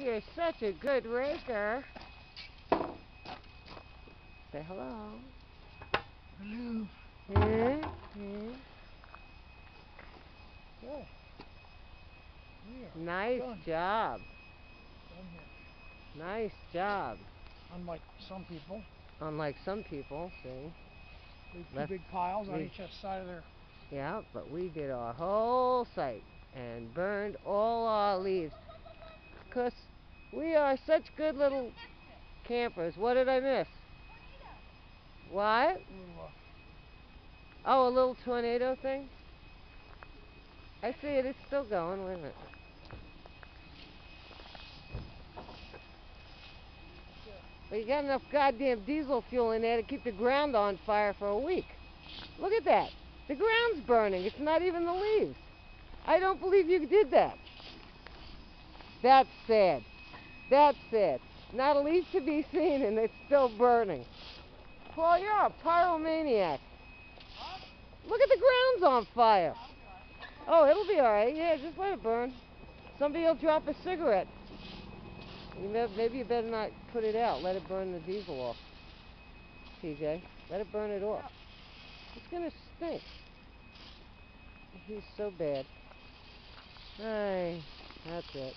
you're such a good raker. Say hello. Hello. Hmm? Yeah. Nice done. job. Done here. Nice job. Unlike some people. Unlike some people, see. Two big piles on each side of their... Yeah, but we did our whole site and burned all our leaves. 'Cause we are such good little campers. What did I miss? What? Oh, a little tornado thing? I see it. It's still going. Wait a minute. But you got enough goddamn diesel fuel in there to keep the ground on fire for a week. Look at that. The ground's burning. It's not even the leaves. I don't believe you did that. That's sad. That's sad. Not a leaf to be seen and it's still burning. Paul, you're a pyromaniac. Look at the ground's on fire. Oh, it'll be alright. Yeah, just let it burn. Somebody will drop a cigarette. Maybe you better not put it out. Let it burn the diesel off. TJ, let it burn it off. It's gonna stink. He's so bad. Hey, that's it.